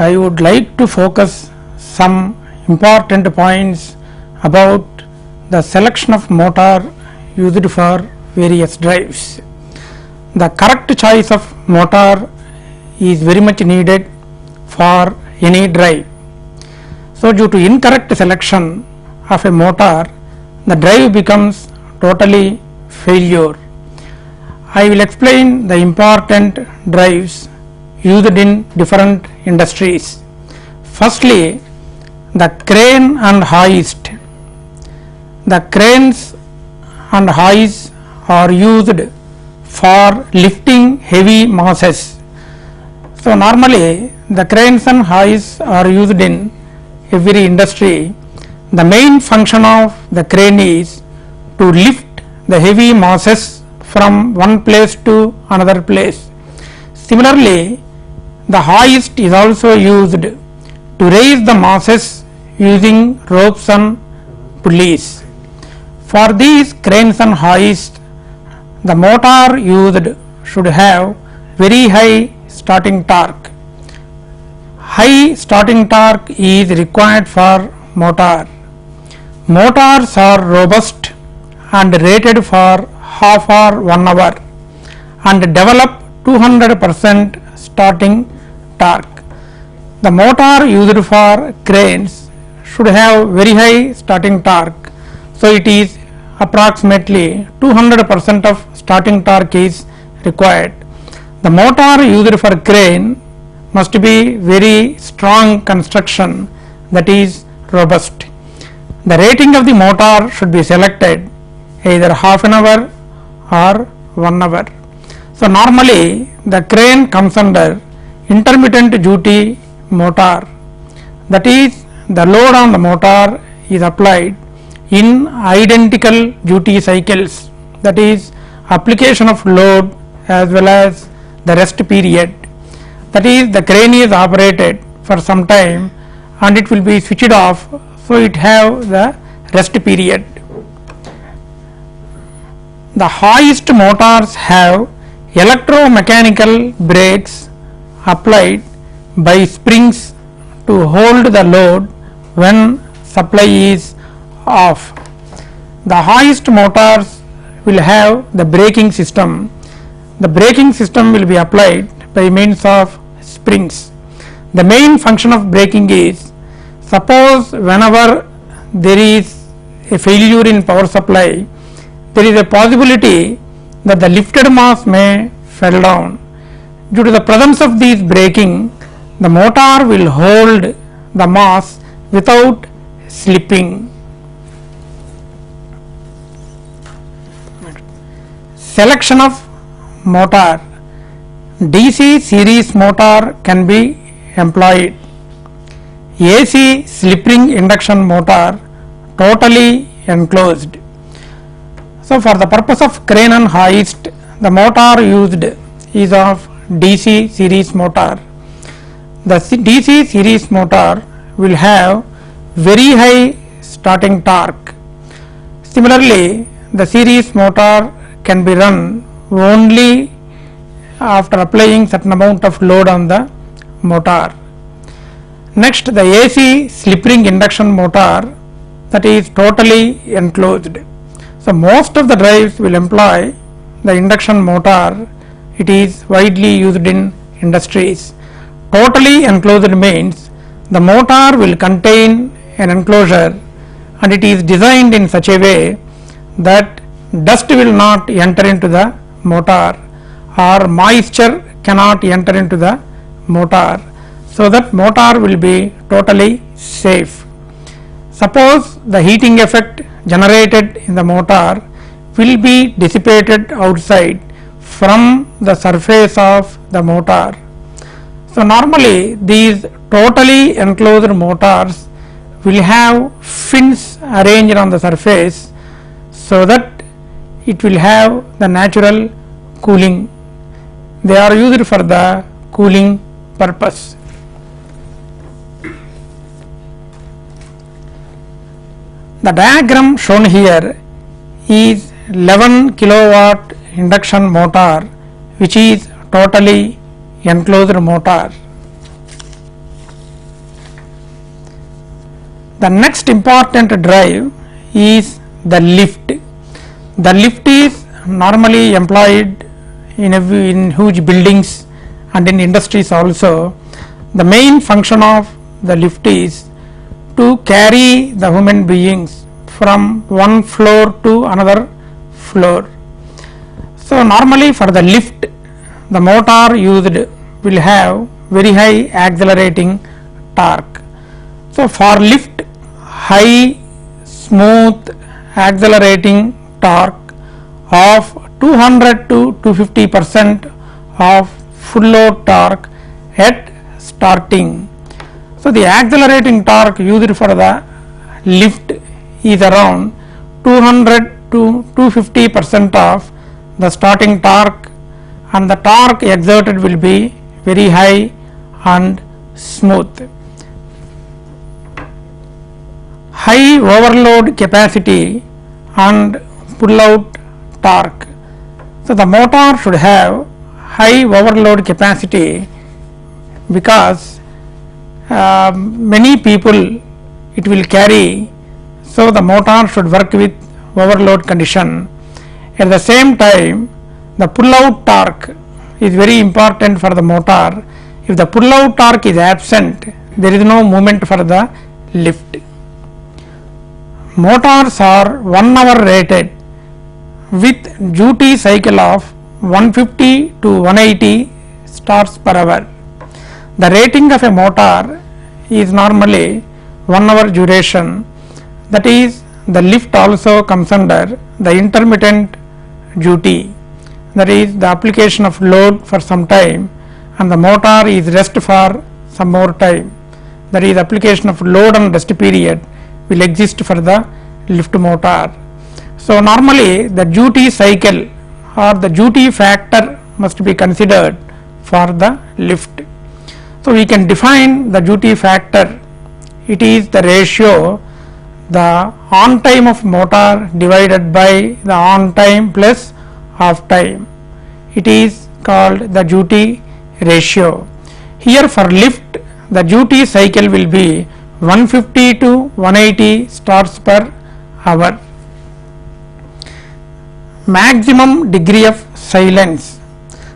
I would like to focus some important points about the selection of motor used for various drives. The correct choice of motor is very much needed for any drive. So due to incorrect selection of a motor, the drive becomes totally failure. I will explain the important drives used in different industries. Firstly, the crane and hoist. The cranes and hoists are used for lifting heavy masses. So normally the cranes and hoists are used in every industry. The main function of the crane is to lift the heavy masses from one place to another place. Similarly, the hoist is also used to raise the masses using ropes and pulleys. For these cranes and hoists, the motor used should have very high starting torque. High starting torque is required for motor. Motors are robust and rated for half or 1 hour and develop 200% starting torque. The motor used for cranes should have very high starting torque, so it is approximately 200% of starting torque is required. The motor used for crane must be very strong construction, that is robust. The rating of the motor should be selected either half an hour or 1 hour. So normally the crane comes under intermittent duty motor, that is the load on the motor is applied in identical duty cycles, that is application of load as well as the rest period. That is, the crane is operated for some time and it will be switched off, so it have the rest period. The hoist motors have electromechanical brakes applied by springs to hold the load when supply is off. The hoist motors will have the braking system. The braking system will be applied by means of springs. The main function of braking is, suppose whenever there is a failure in power supply, there is a possibility that the lifted mass may fall down. Due to the presence of these braking, the motor will hold the mass without slipping. Selection of motor. DC series motor can be employed. AC slip ring induction motor totally enclosed. So for the purpose of crane and hoist, the motor used is of DC series motor. The DC series motor will have very high starting torque. Similarly, the series motor can be run only after applying certain amount of load on the motor. Next, the AC slip ring induction motor, that is totally enclosed. So most of the drives will employ the induction motor. It is widely used in industries. Totally enclosed means the motor will contain an enclosure and it is designed in such a way that dust will not enter into the motor or moisture cannot enter into the motor, so that motor will be totally safe. Suppose the heating effect generated in the motor will be dissipated outside from the surface of the motor. So normally these totally enclosed motors will have fins arranged on the surface, so that it will have the natural cooling. They are used for the cooling purpose. The diagram shown here is 11 kilowatt induction motor, which is totally enclosed motor. The next important drive is the lift. The lift is normally employed in huge buildings and in industries also. The main function of the lift is to carry the human beings from one floor to another floor. So normally for the lift, the motor used will have very high accelerating torque. So for lift, high smooth accelerating torque of 200 to 250% of full load torque at starting. So the accelerating torque used for the lift is around 200 to 250% of the starting torque, and the torque exerted will be very high and smooth. High overload capacity and pull out torque. So the motor should have high overload capacity because many people it will carry, so the motor should work with overload condition. At the same time, the pull out torque is very important for the motor. If the pull out torque is absent, there is no movement for the lift. Motors are 1 hour rated with duty cycle of 150 to 180 starts per hour. The rating of a motor is normally 1 hour duration, that is the lift also comes under the intermittent duty, that is the application of load for some time and the motor is rest for some more time, that is application of load and rest period will exist for the lift motor. So normally the duty cycle or the duty factor must be considered for the lift. So we can define the duty factor. It is the ratio the on time of motor divided by the on time plus off time. It is called the duty ratio. Here for lift, the duty cycle will be 150 to 180 starts per hour. Maximum degree of silence.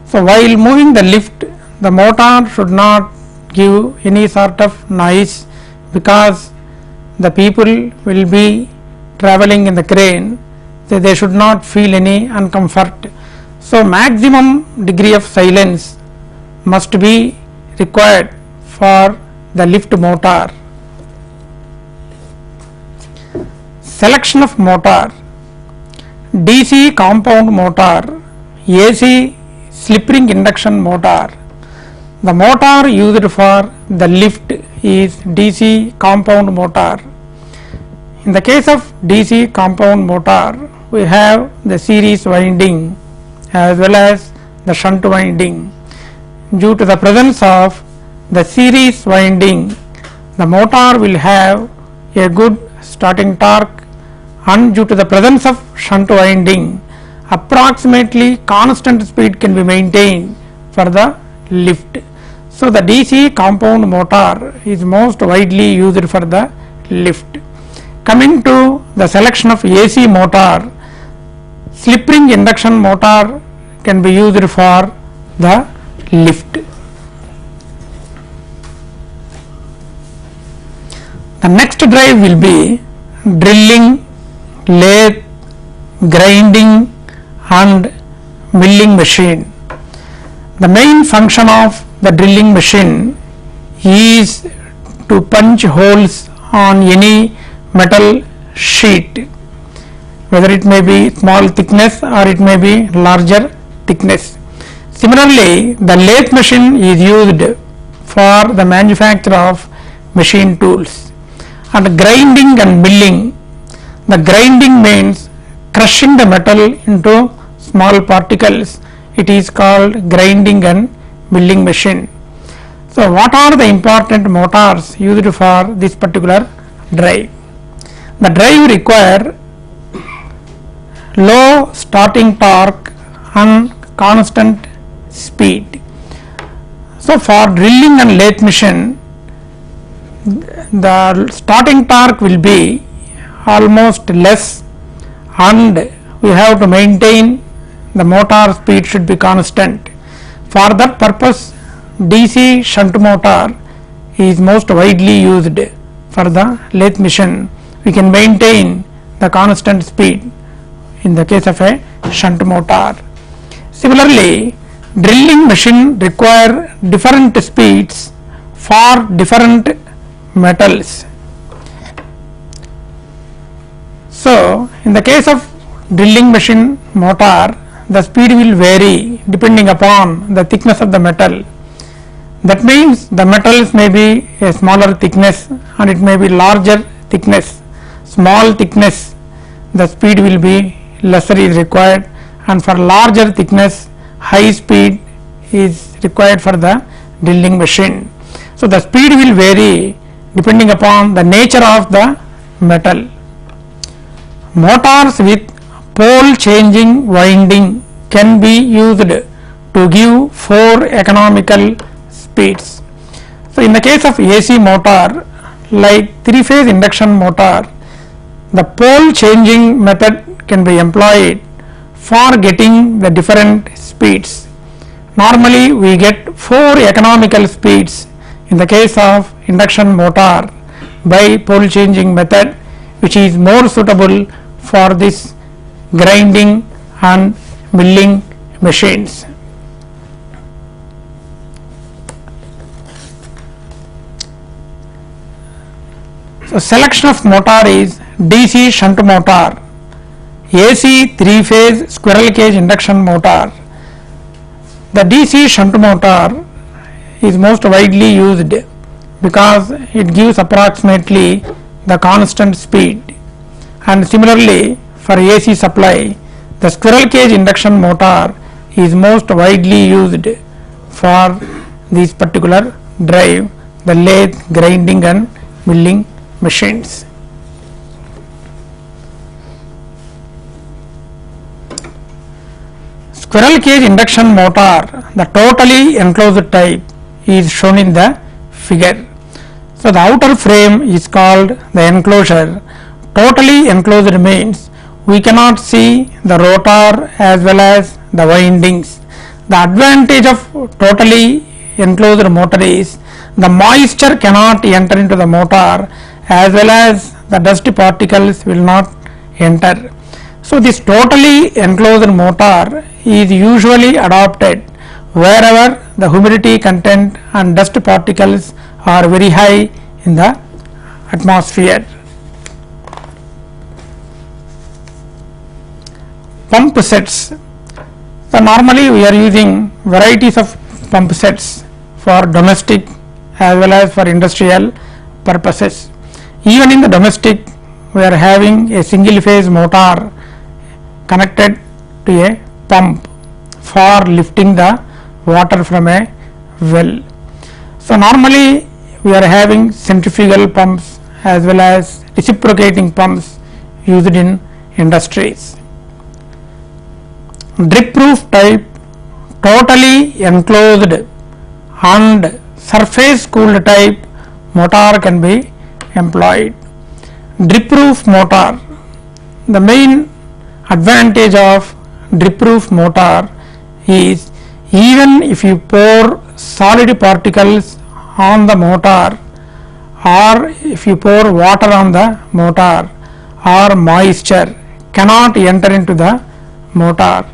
So while moving the lift, the motor should not give any sort of noise because the people will be traveling in the crane, so they should not feel any uncomfort. So maximum degree of silence must be required for the lift motor. Selection of motor: DC compound motor, AC slip ring induction motor. The motor used for the lift is DC compound motor. In the case of DC compound motor, we have the series winding as well as the shunt winding. Due to the presence of the series winding, the motor will have a good starting torque, and due to the presence of shunt winding, approximately constant speed can be maintained for the lift. So the DC compound motor is most widely used for the lift. Coming to the selection of AC motor, slip ring induction motor can be used for the lift. The next drive will be drilling, lathe, grinding and milling machine. The main function of the drilling machine is to punch holes on any metal sheet, whether it may be small thickness or it may be larger thickness. Similarly, the lathe machine is used for the manufacture of machine tools. And grinding and milling, the grinding means crushing the metal into small particles. It is called grinding and milling machine. So what are the important motors used for this particular drive? The drive require low starting torque and constant speed. So for drilling and lathe machine, the starting torque will be almost less, and we have to maintain the motor speed should be constant. For that purpose, DC shunt motor is most widely used for the lathe machine. We can maintain the constant speed in the case of a shunt motor. Similarly, drilling machine require different speeds for different metals. So, in the case of drilling machine motor, the speed will vary depending upon the thickness of the metal. That means the metals may be a smaller thickness and it may be larger thickness. Small thickness, the speed will be lesser is required, and for larger thickness, high speed is required for the drilling machine. So, the speed will vary depending upon the nature of the metal. Motors with pole changing winding can be used to give 4 economical speeds. So, in the case of AC motor like 3-phase induction motor, the pole changing method can be employed for getting the different speeds. Normally we get 4 economical speeds in the case of induction motor by pole changing method, which is more suitable for this grinding and milling machines. So, selection of motor is DC shunt motor, AC 3-phase squirrel cage induction motor. The DC shunt motor is most widely used because it gives approximately the constant speed, and similarly for AC supply, the squirrel cage induction motor is most widely used for this particular drive, the lathe, grinding and milling machines. Squirrel cage induction motor, the totally enclosed type, is shown in the figure. So, the outer frame is called the enclosure. Totally enclosed means we cannot see the rotor as well as the windings. The advantage of totally enclosed motor is the moisture cannot enter into the motor as well as the dust particles will not enter. So, this totally enclosed motor is usually adopted wherever the humidity content and dust particles are very high in the atmosphere. Pump sets. So, normally we are using varieties of pump sets for domestic as well as for industrial purposes. Even in the domestic, we are having a single phase motor connected to a pump for lifting the water from a well. So, normally we are having centrifugal pumps as well as reciprocating pumps used in industries. Drip proof type, totally enclosed and surface cooled type motor can be employed. Drip proof motor, the main advantage of drip proof motor is even if you pour solid particles on the motor or if you pour water on the motor, or moisture cannot enter into the motor.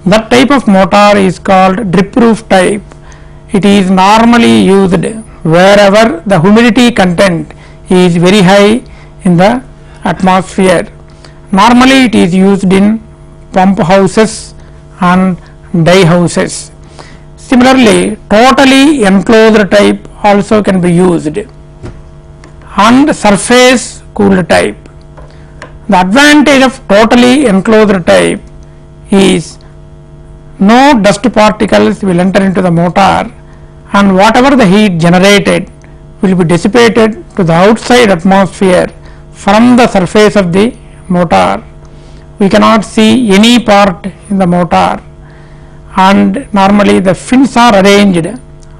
That type of motor is called drip proof type. It is normally used wherever the humidity content is very high in the atmosphere. Normally it is used in pump houses and dye houses. Similarly, totally enclosed type also can be used, and surface cooled type. The advantage of totally enclosed type is no dust particles will enter into the motor, and whatever the heat generated will be dissipated to the outside atmosphere from the surface of the motor. We cannot see any part in the motor, and normally the fins are arranged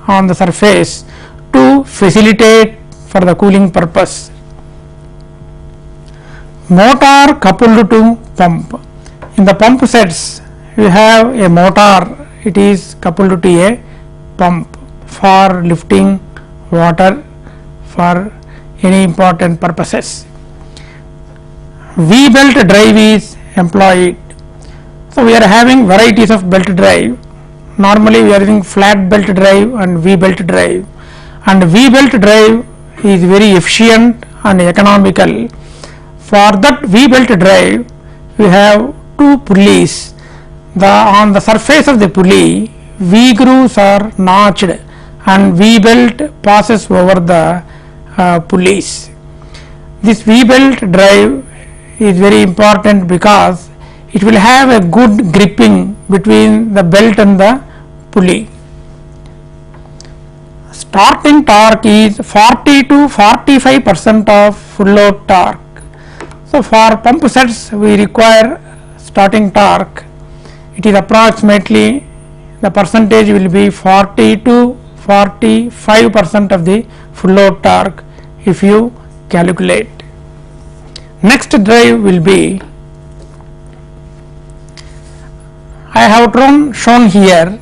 on the surface to facilitate for the cooling purpose. Motor coupled to pump. In the pump sets, we have a motor, it is coupled to a pump for lifting water for any important purposes. V-belt drive is employed. So we are having varieties of belt drive. Normally we are using flat belt drive and V-belt drive, and V-belt drive is very efficient and economical. For that V-belt drive, we have two pulleys. On the surface of the pulley, V grooves are notched and V-belt passes over the pulleys. This V-belt drive is very important because it will have a good gripping between the belt and the pulley. Starting torque is 40 to 45% of full load torque. So for pump sets we require starting torque. It is approximately, the percentage will be 40 to 45% of the full load torque if you calculate. Next drive will be, I have shown here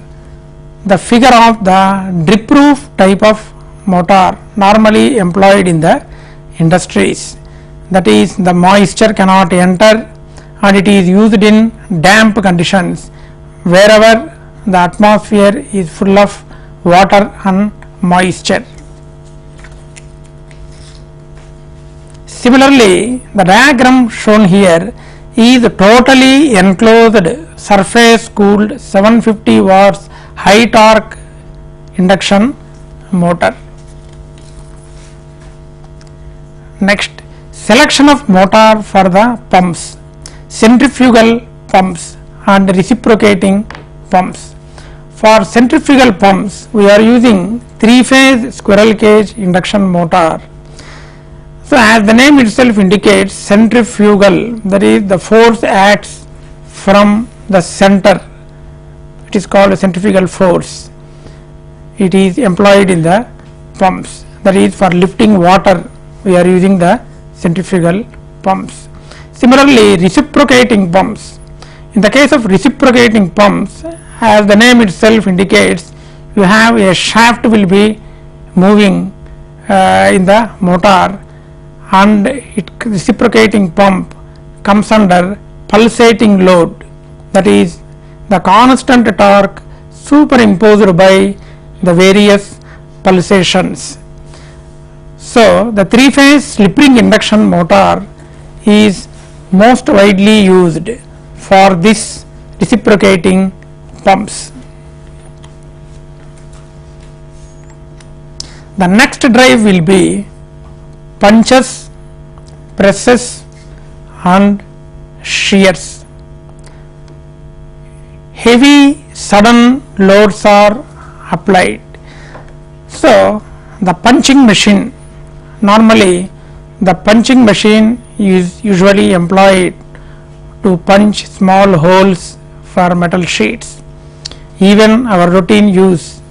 the figure of the drip proof type of motor normally employed in the industries. That is, the moisture cannot enter and it is used in damp conditions wherever the atmosphere is full of water and moisture. Similarly, the diagram shown here is totally enclosed surface cooled 750 watts high torque induction motor. Next, selection of motor for the pumps, centrifugal pumps and reciprocating pumps. For centrifugal pumps, we are using 3-phase squirrel cage induction motor. So as the name itself indicates, centrifugal, that is, the force acts from the center. It is called a centrifugal force. It is employed in the pumps, that is, for lifting water we are using the centrifugal pumps. Similarly, reciprocating pumps. In the case of reciprocating pumps, as the name itself indicates, you have a shaft will be moving in the motor, and reciprocating pump comes under pulsating load, that is, the constant torque superimposed by the various pulsations. So the 3-phase slip ring induction motor is most widely used for this reciprocating pumps. The next drive will be punches, presses and shears. Heavy sudden loads are applied. So the punching machine, normally the punching machine is usually employed to punch small holes for metal sheets. Even our routine use,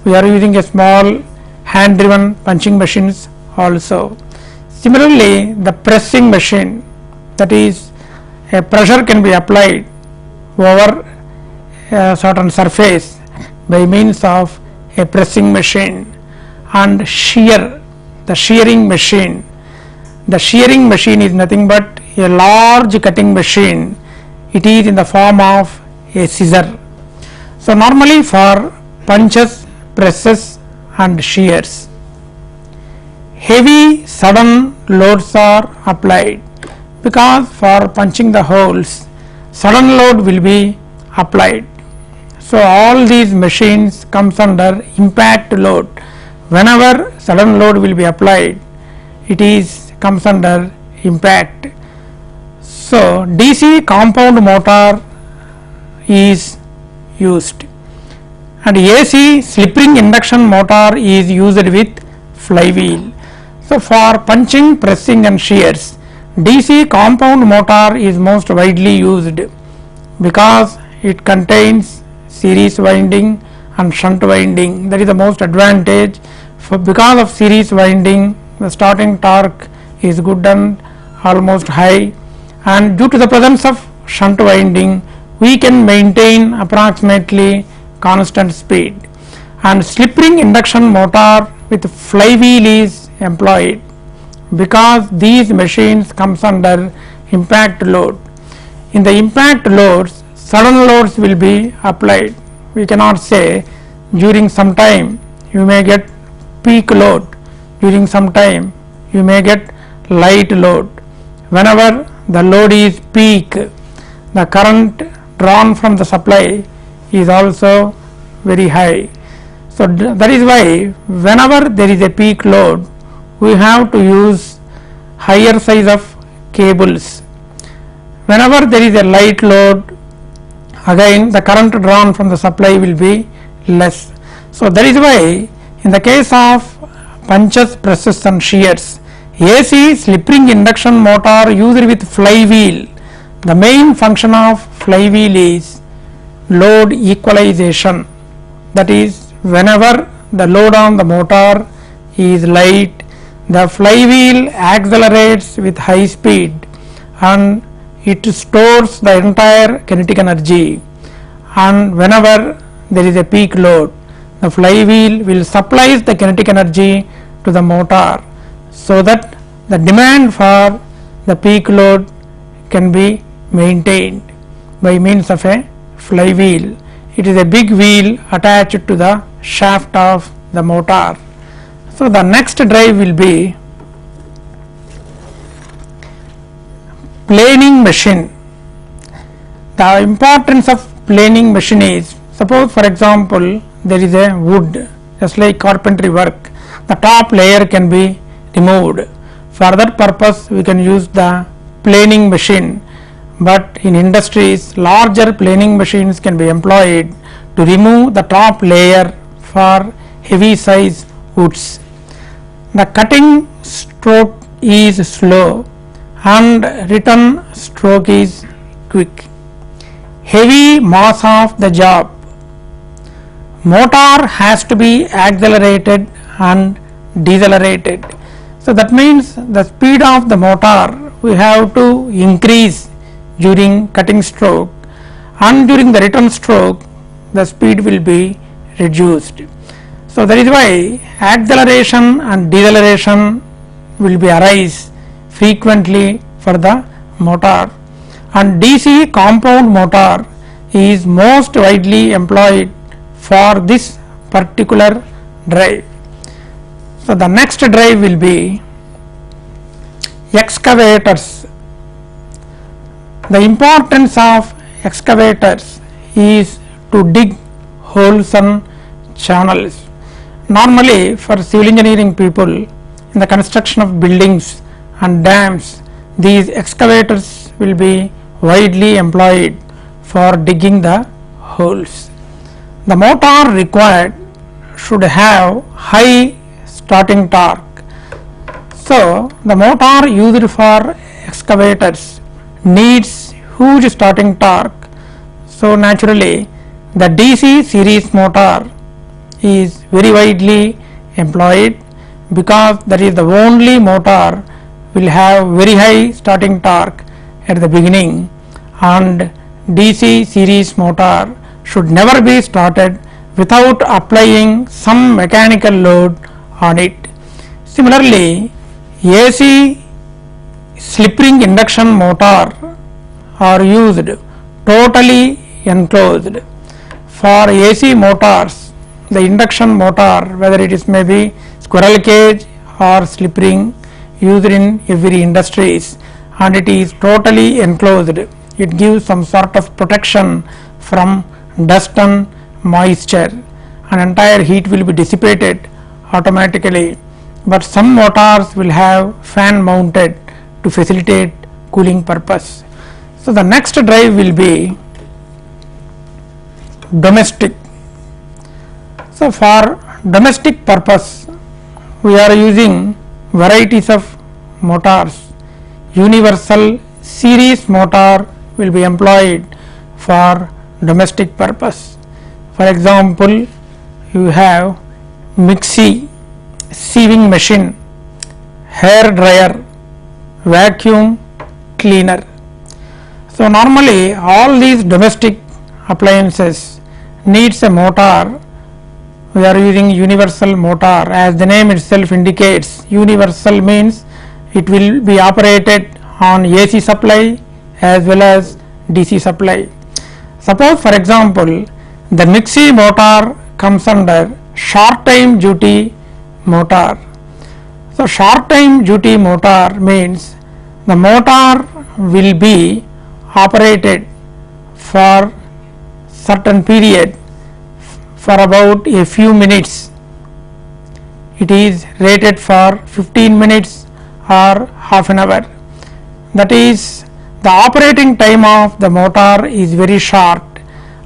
we are using a small hand driven punching machines also. Similarly, the pressing machine, that is, a pressure can be applied over a certain surface by means of a pressing machine. And shear, the shearing machine. The shearing machine is nothing but a large cutting machine. It is in the form of a scissor. So normally for punches, presses and shears, heavy sudden loads are applied, because for punching the holes sudden load will be applied. So all these machines comes under impact load. Whenever sudden load will be applied, it is comes under impact. So DC compound motor is used, and AC slip ring induction motor is used with flywheel. So for punching, pressing and shears, DC compound motor is most widely used because it contains series winding and shunt winding. That is the most advantage. Because of series winding, the starting torque is good and almost high, and due to the presence of shunt winding we can maintain approximately constant speed. And slip ring induction motor with flywheel is employed because these machines comes under impact load. In the impact loads, sudden loads will be applied. We cannot say during some time you may get peak load, during some time you may get light load. Whenever the load is peak, the current drawn from the supply is also very high. So that is why whenever there is a peak load, we have to use higher size of cables. Whenever there is a light load, again the current drawn from the supply will be less. So that is why in the case of punches, presses and shears, AC slip ring induction motor used with flywheel, the main function of flywheel is load equalization. That is, whenever the load on the motor is light, the flywheel accelerates with high speed and it stores the entire kinetic energy, and whenever there is a peak load, the flywheel will supply the kinetic energy to the motor, so that the demand for the peak load can be maintained by means of a flywheel. It is a big wheel attached to the shaft of the motor. So the next drive will be planing machine. The importance of planing machine is, suppose for example there is a wood, just like carpentry work, the top layer can be removed. For that purpose we can use the planing machine, but in industries larger planing machines can be employed to remove the top layer for heavy size woods. The cutting stroke is slow and return stroke is quick. Heavy mass of the job, motor has to be accelerated and decelerated. So that means the speed of the motor we have to increase during cutting stroke, and during the return stroke the speed will be reduced. So that is why acceleration and deceleration will be arise frequently for the motor, and DC compound motor is most widely employed for this particular drive. So the next drive will be excavators. The importance of excavators is to dig holes and channels. Normally for civil engineering people, in the construction of buildings and dams, these excavators will be widely employed for digging the holes. The motor required should have high starting torque. So the motor used for excavators needs huge starting torque. So naturally the DC series motor is very widely employed because that is the only motor will have very high starting torque at the beginning, and DC series motor should never be started without applying some mechanical load on it. Similarly, AC slip ring induction motor are used totally enclosed. For AC motors, the induction motor, whether it is maybe squirrel cage or slip ring, used in every industries, and it is totally enclosed. It gives some sort of protection from dust and moisture, and entire heat will be dissipated automatically. But some motors will have fan mounted to facilitate cooling purpose. So the next drive will be domestic. So for domestic purpose we are using varieties of motors. Universal series motor will be employed for domestic purpose. For example, you have mixie sieving machine, hair dryer, vacuum cleaner. So normally all these domestic appliances needs a motor. We are using universal motor, as the name itself indicates. Universal means it will be operated on AC supply as well as DC supply. Suppose for example the mixie motor comes under short time duty motor. So short time duty motor means the motor will be operated for certain period for about a few minutes. It is rated for 15 minutes or half an hour. That is, the operating time of the motor is very short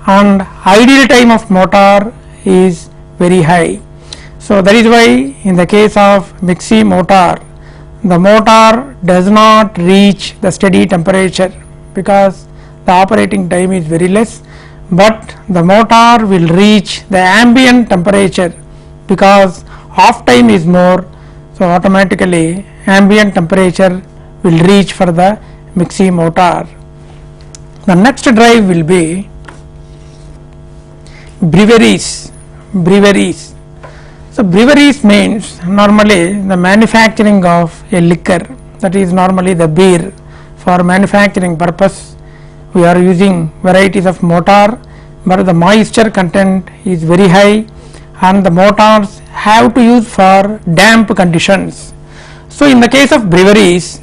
and ideal time of motor is very high. So that is why in the case of mixie motor, the motor does not reach the steady temperature because the operating time is very less, but the motor will reach the ambient temperature because off time is more, so automatically ambient temperature will reach for the mixie motor. The next drive will be breweries. So breweries means normally the manufacturing of a liquor, that is normally the beer. For manufacturing purpose we are using varieties of motor, but the moisture content is very high and the motors have to use for damp conditions. So in the case of breweries,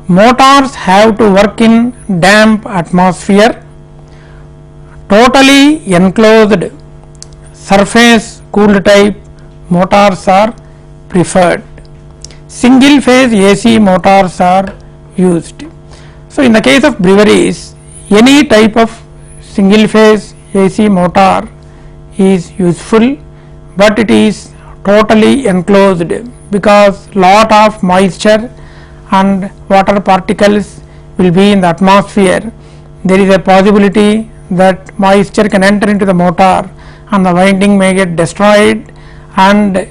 motors have to work in damp atmosphere. Totally enclosed surface cooled type motors are preferred. Single phase AC motors are used. So in the case of breweries, any type of single phase AC motor is useful, but it is totally enclosed because lot of moisture and water particles will be in the atmosphere. There is a possibility that moisture can enter into the motor and the winding may get destroyed, and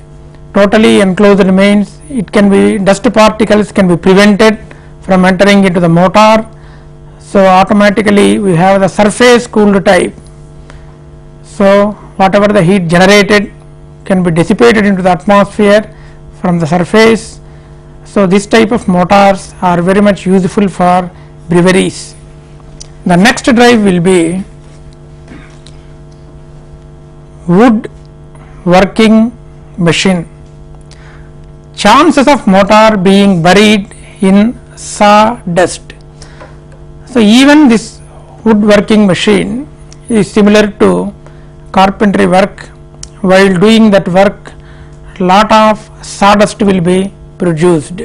totally enclosed means it can be, dust particles can be prevented from entering into the motor. So automatically we have the surface cooled type. So whatever the heat generated can be dissipated into the atmosphere from the surface. So this type of motors are very much useful for breweries. The next drive will be wood working machine. Chances of motor being buried in sawdust. So even this woodworking machine is similar to carpentry work. While doing that work, lot of sawdust will be produced.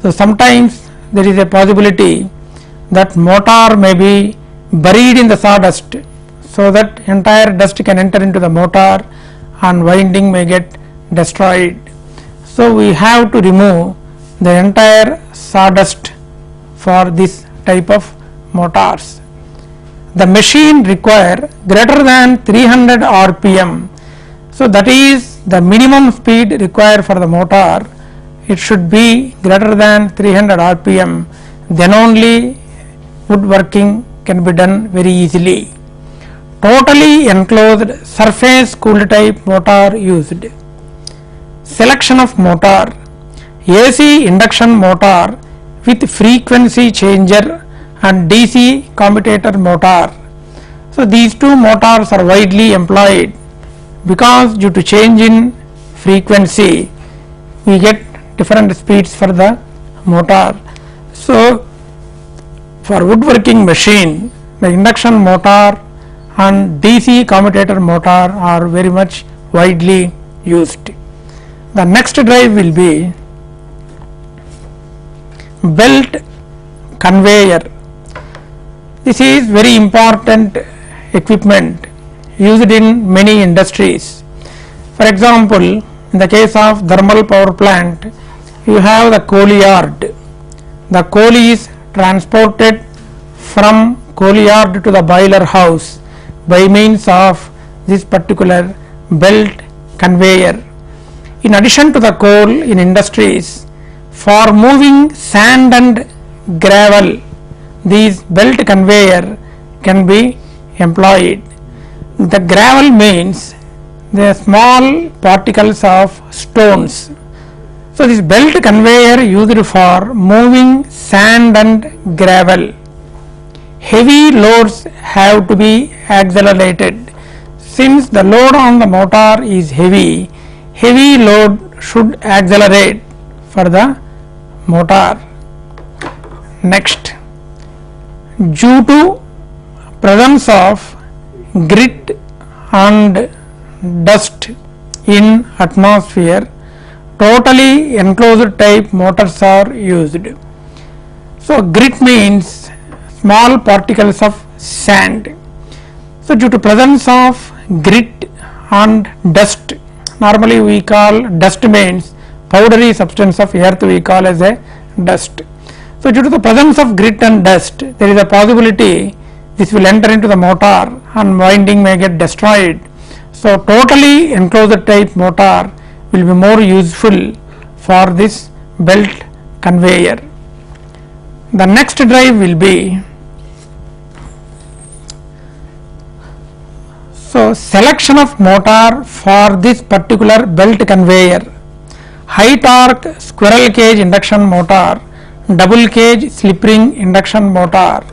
So sometimes there is a possibility that motor may be buried in the sawdust, so that entire dust can enter into the motor and winding may get destroyed. So we have to remove the entire sawdust for this type of motors. The machine require greater than 300 rpm. So that is the minimum speed required for the motor. It should be greater than 300 rpm, then only woodworking can be done very easily. Totally enclosed surface cooled type motor used. Selection of motor: AC induction motor with frequency changer and DC commutator motor. So these two motors are widely employed because due to change in frequency we get different speeds for the motor. So for woodworking machine, the induction motor and DC commutator motor are very much widely used. The next drive will be belt conveyor. This is very important equipment used in many industries. For example, in the case of thermal power plant, you have the coal yard. The coal is transported from coal yard to the boiler house by means of this particular belt conveyor. In addition to the coal in industries, For moving sand and gravel, these belt conveyor can be employed. The gravel means the small particles of stones. So this belt conveyor used for moving sand and gravel. Heavy loads have to be accelerated. Since the load on the motor is heavy, heavy load should accelerate for the motor. Next, due to presence of grit and dust in atmosphere, totally enclosed type motors are used. So grit means small particles of sand. So due to presence of grit and dust, normally we call dust means powdery substance of earth, we call as a dust. So due to the presence of grit and dust, there is a possibility this will enter into the motor and winding may get destroyed. So totally enclosed type motor will be more useful for this belt conveyor. The next drive will be, so selection of motor for this particular belt conveyor: high torque squirrel cage induction motor, double cage slip ring induction motor.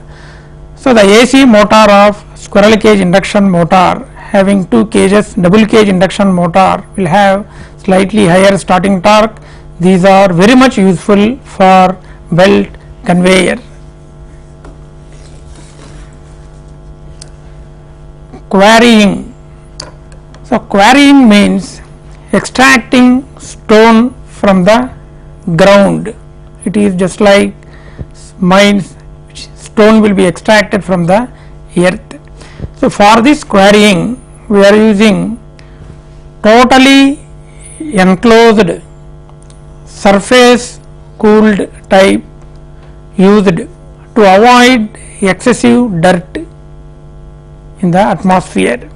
So the AC motor of squirrel cage induction motor having 2 cages, double cage induction motor will have slightly higher starting torque. These are very much useful for belt conveyor. Quarrying. So quarrying means extracting stone from the ground. It is just like mines, stone will be extracted from the earth. So for this quarrying we are using totally enclosed surface cooled type used to avoid excessive dirt in the atmosphere.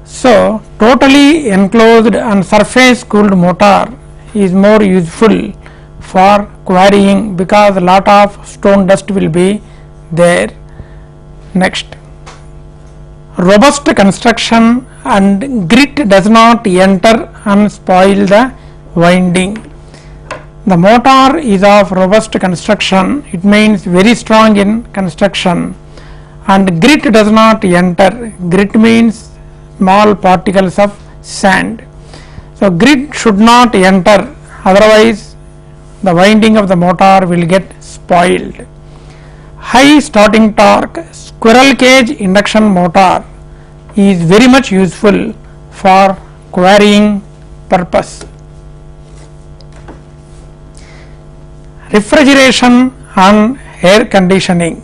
So totally enclosed and surface cooled motor is more useful for quarrying because a lot of stone dust will be there. Next, robust construction and grit does not enter and spoil the winding. The motor is of robust construction, it means very strong in construction, and grit does not enter. Grit means small particles of sand. So grit should not enter, otherwise the winding of the motor will get spoiled. High starting torque squirrel cage induction motor is very much useful for quarrying purpose. Refrigeration and air conditioning.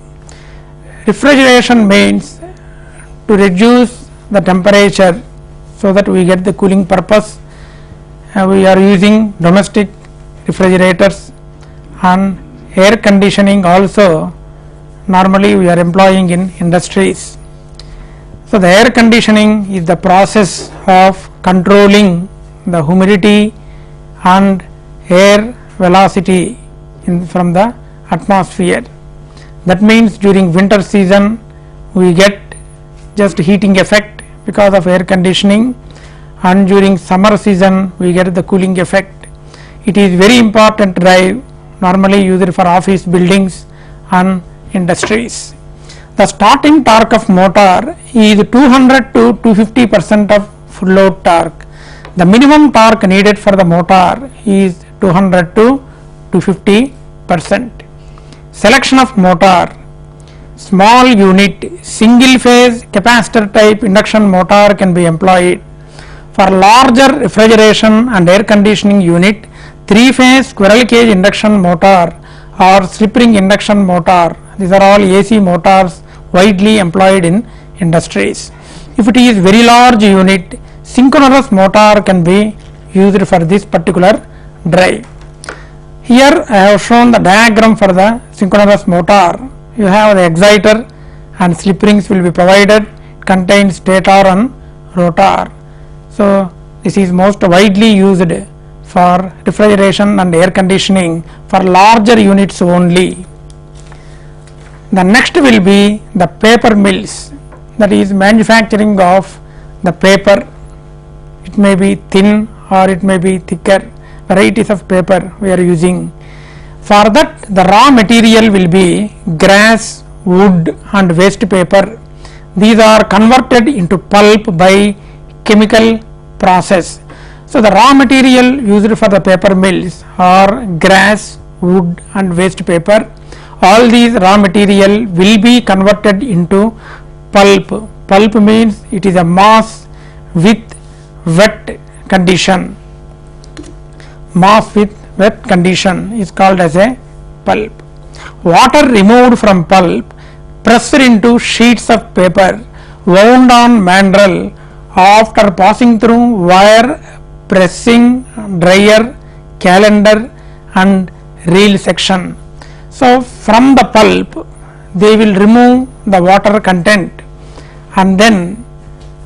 Refrigeration means to reduce the temperature so that we get the cooling purpose. We are using domestic refrigerators, and air conditioning also normally we are employing in industries. So the air conditioning is the process of controlling the humidity and air velocity from the atmosphere. That means during winter season we get just heating effect because of air conditioning, and during summer season we get the cooling effect. It is very important drive, normally used for office buildings and industries. The starting torque of motor is 200 to 250% of full load torque. The minimum torque needed for the motor is 200 to 250%. Selection of motor: small unit single phase capacitor type induction motor can be employed. For larger refrigeration and air conditioning unit, 3-phase squirrel cage induction motor or slip ring induction motor, these are all AC motors widely employed in industries. If it is very large unit, synchronous motor can be used for this particular drive. Here I have shown the diagram for the synchronous motor. You have the exciter and slip rings will be provided. It contains stator and rotor. So this is most widely used for refrigeration and air conditioning for larger units only. The next will be the paper mills, that is manufacturing of the paper. It may be thin or it may be thicker, varieties of paper we are using. For that the raw material will be grass, wood and waste paper. These are converted into pulp by chemical process. So the raw material used for the paper mills are grass, wood and waste paper. All these raw material will be converted into pulp. Pulp means it is a mass with wet condition. Mass with wet condition is called as a pulp. Water removed from pulp, pressed into sheets of paper, wound on mandrel after passing through wire pressing, dryer, calender and reel section. So from the pulp they will remove the water content, and then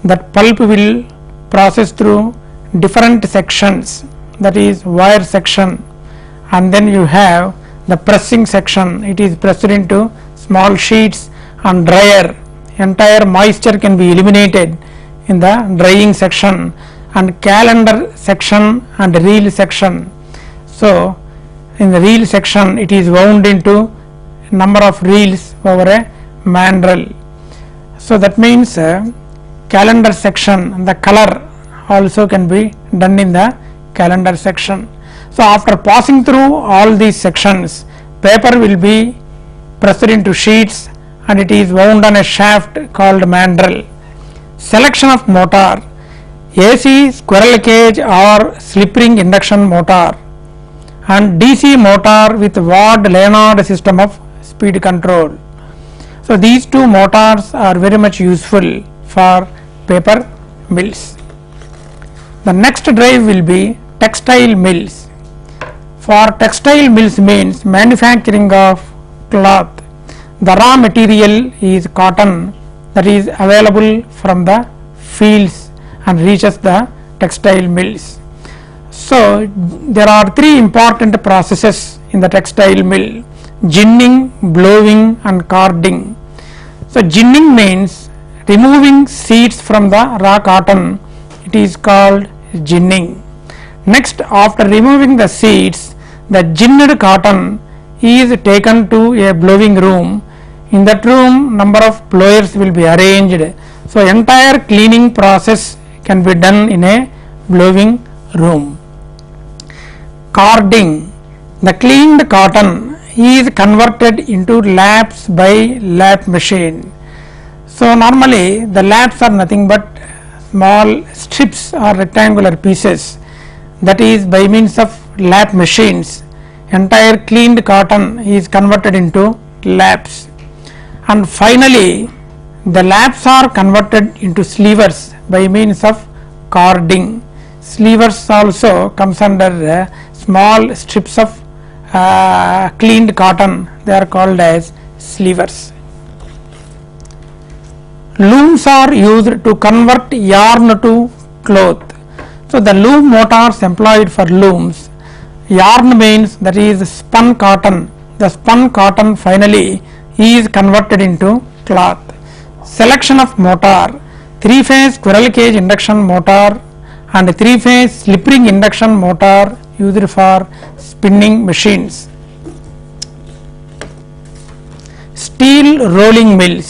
that pulp will process through different sections, that is wire section, and then you have the pressing section. It is pressed into small sheets and dryer. Entire moisture can be eliminated in the drying section, and calender section and reel section. So in the reel section it is wound into number of reels over a mandrel. So that means calender section, the color also can be done in the calender section. So after passing through all these sections, paper will be pressed into sheets and it is wound on a shaft called mandrel. Selection of motor: AC squirrel cage or slip ring induction motor and DC motor with Ward-Leonard system of speed control. So these two motors are very much useful for paper mills. The next drive will be textile mills. For textile mills means manufacturing of cloth. The raw material is cotton that is available from the fields and reaches the textile mills. So there are three important processes in the textile mill: ginning, blowing and carding. So ginning means removing seeds from the raw cotton. It is called ginning. Next, after removing the seeds, the ginned cotton is taken to a blowing room. In that room, number of blowers will be arranged. So entire cleaning process can be done in a blowing room. Carding: the cleaned cotton is converted into laps by lap machine. So normally the laps are nothing but small strips or rectangular pieces, that is by means of lap machines entire cleaned cotton is converted into laps. And finally the laps are converted into slivers by means of carding. Slivers also comes under small strips of cleaned cotton, they are called as slivers. Looms are used to convert yarn to cloth. So the loom motors employed for looms. Yarn means that is spun cotton. The spun cotton finally is converted into cloth. Selection of motor: 3-phase squirrel cage induction motor and 3-phase slip ring induction motor used for spinning machines. Steel rolling mills,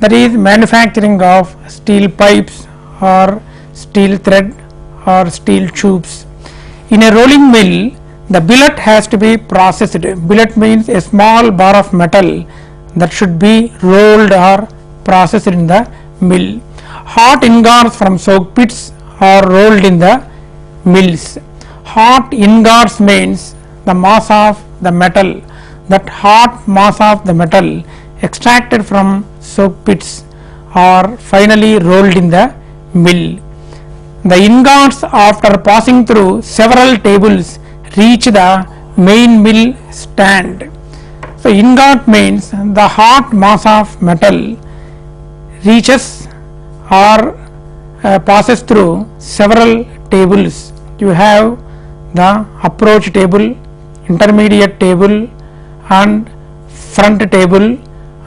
that is manufacturing of steel pipes or steel thread or steel tubes. In a rolling mill, the billet has to be processed. Billet means a small bar of metal that should be rolled or processed in the mill. Hot ingots from soak pits are rolled in the mills. Hot ingots means the mass of the metal, that hot mass of the metal extracted from soak pits are finally rolled in the mill. The ingots, after passing through several tables, reach the main mill stand. So ingot means the hot mass of metal reaches or passes through several tables. You have the approach table, intermediate table and front table,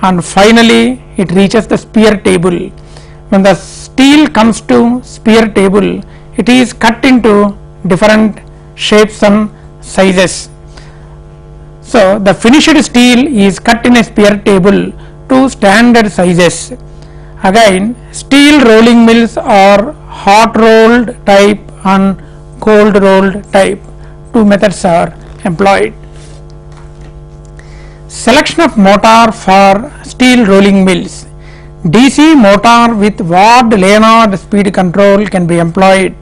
and finally it reaches the spear table. When the steel comes to spear table, it is cut into different shapes and sizes. So the finished steel is cut in a spear table to standard sizes. Again, steel rolling mills are hot rolled type and cold rolled type. Two methods are employed. Selection of motor for steel rolling mills. DC motor with Ward-Leonard speed control can be employed.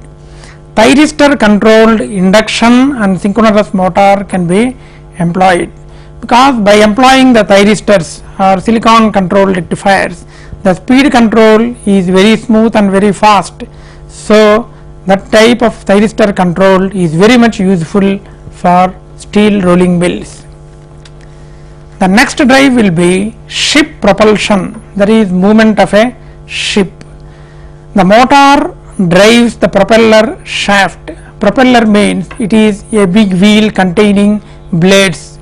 Thyristor controlled induction and synchronous motor can be employed, because by employing the thyristors or silicon controlled rectifiers, the speed control is very smooth and very fast. So that type of thyristor control is very much useful for steel rolling mills. The next drive will be ship propulsion, that is movement of a ship. The motor drives the propeller shaft. Propeller means it is a big wheel containing blades.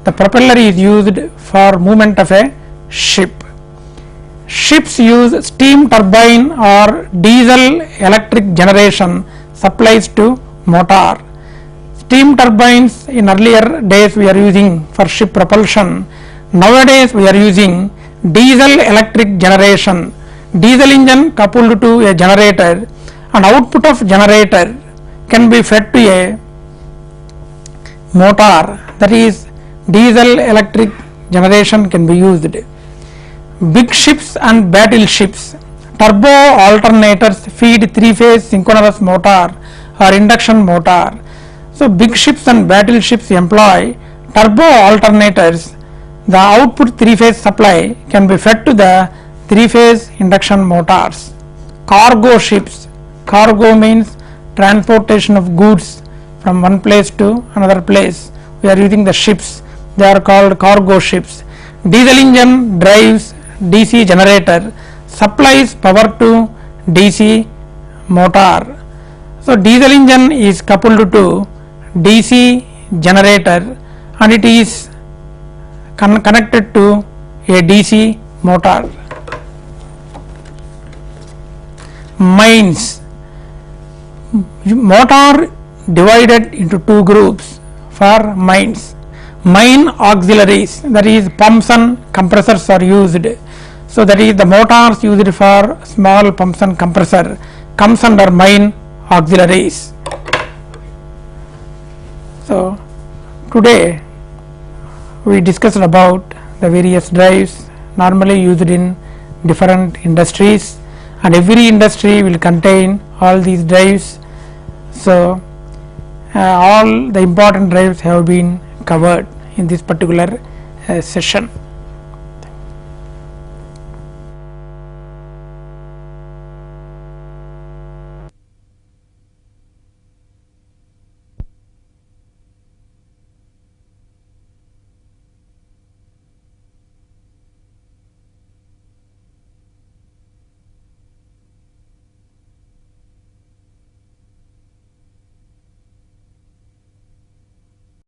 The propeller is used for movement of a ship. Ships use steam turbine or diesel electric generation supplies to motor. Steam turbines in earlier days we are using for ship propulsion. Nowadays we are using diesel electric generation. Diesel engine coupled to a generator, and output of generator can be fed to a motor, that is diesel electric generation can be used. Big ships and battleships. Turbo alternators feed three-phase synchronous motor or induction motor. So big ships and battleships employ turbo alternators. The output three-phase supply can be fed to the three-phase induction motors. Cargo ships. Cargo means transportation of goods from one place to another place. We are using the ships. They are called cargo ships. Diesel engine drives DC generator, supplies power to DC motor. So diesel engine is coupled to DC generator and it is connected to a DC motor. Mines. Motor divided into two groups for mines. Mine auxiliaries, that is pumps and compressors are used. So that is the motors used for small pumps and compressor comes under mine auxiliaries. So today we discussed about the various drives normally used in different industries, and every industry will contain all these drives. So all the important drives have been covered in this particular session.